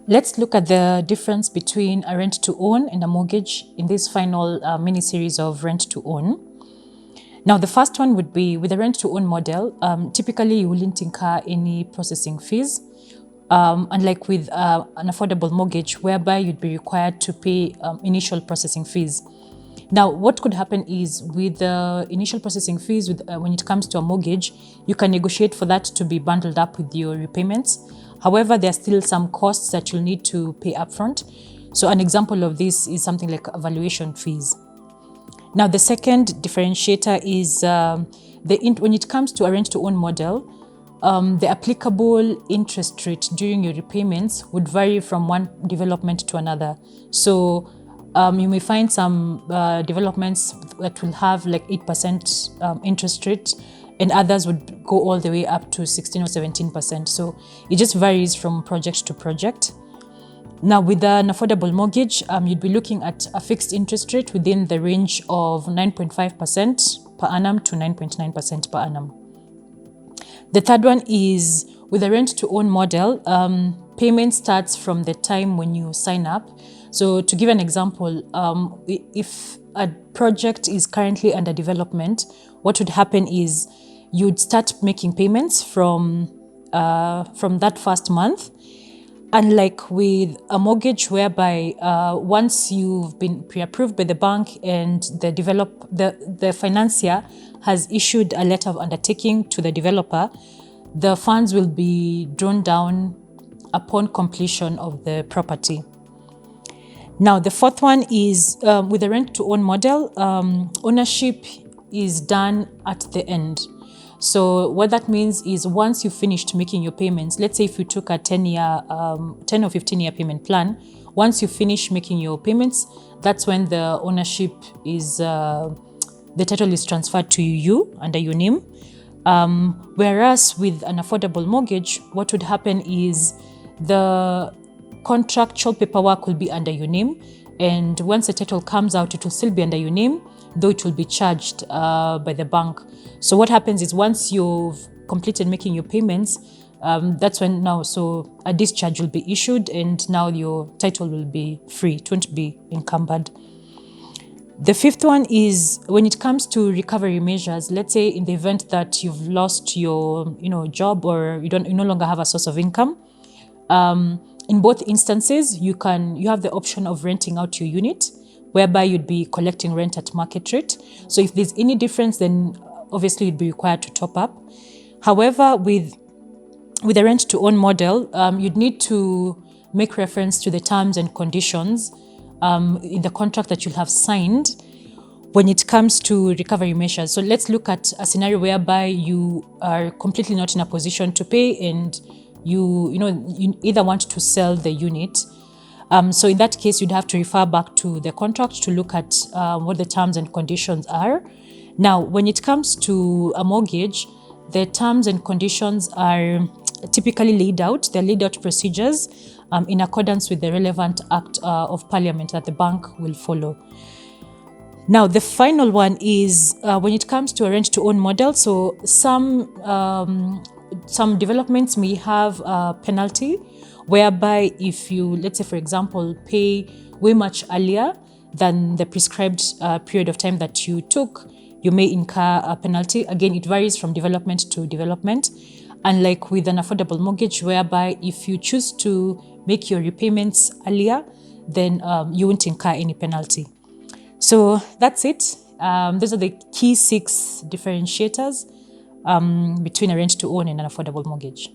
Let's look at the difference between a rent-to-own and a mortgage in this final mini-series of rent-to-own. Now, the first one would be with a rent-to-own model. Typically, you wouldn't incur any processing fees, unlike with an affordable mortgage, whereby you'd be required to pay initial processing fees. Now, what could happen is with the initial processing fees, when it comes to a mortgage, you can negotiate for that to be bundled up with your repayments. However, there are still some costs that you'll need to pay upfront. So an example of this is something like valuation fees. Now, the second differentiator is when it comes to a rent-to-own model, the applicable interest rate during your repayments would vary from one development to another. So you may find some developments that will have like 8% interest rate, and others would go all the way up to 16 or 17%. So it just varies from project to project. Now, with an affordable mortgage, you'd be looking at a fixed interest rate within the range of 9.5% per annum to 9.9% per annum. The third one is with a rent-to-own model, payment starts from the time when you sign up. So to give an example, if a project is currently under development, what would happen is you'd start making payments from that first month. Unlike with a mortgage whereby once you've been pre-approved by the bank and the financier has issued a letter of undertaking to the developer, the funds will be drawn down upon completion of the property. Now, the fourth one is with a rent-to-own model, ownership is done at the end. So what that means is once you've finished making your payments, let's say if you took a 10 or 15-year payment plan, once you finish making your payments, that's when the ownership is, the title is transferred to you under your name. Whereas with an affordable mortgage, what would happen is the contractual paperwork will be under your name, and once the title comes out, it will still be under your name, though it will be charged by the bank. So what happens is once you've completed making your payments, that's when so a discharge will be issued, and now your title will be free. It won't be encumbered. The fifth one is when it comes to recovery measures. Let's say in the event that you've lost your job, or you no longer have a source of income. In both instances, you have the option of renting out your unit, whereby you'd be collecting rent at market rate. So if there's any difference, then obviously you'd be required to top up. However, with a rent-to-own model, you'd need to make reference to the terms and conditions in the contract that you'll have signed when it comes to recovery measures. So let's look at a scenario whereby you are completely not in a position to pay, and you either want to sell the unit. So in that case, you'd have to refer back to the contract to look at what the terms and conditions are. Now, when it comes to a mortgage, the terms and conditions are typically laid out. They're laid out procedures in accordance with the relevant act of parliament that the bank will follow. Now, the final one is when it comes to a rent-to-own model. So some developments may have a penalty, whereby if you, let's say, for example, pay way much earlier than the prescribed period of time that you took, you may incur a penalty. Again, it varies from development to development. Unlike with an affordable mortgage, whereby if you choose to make your repayments earlier, then you won't incur any penalty. So that's it. Those are the key 6 differentiators between a rent-to-own and an affordable mortgage.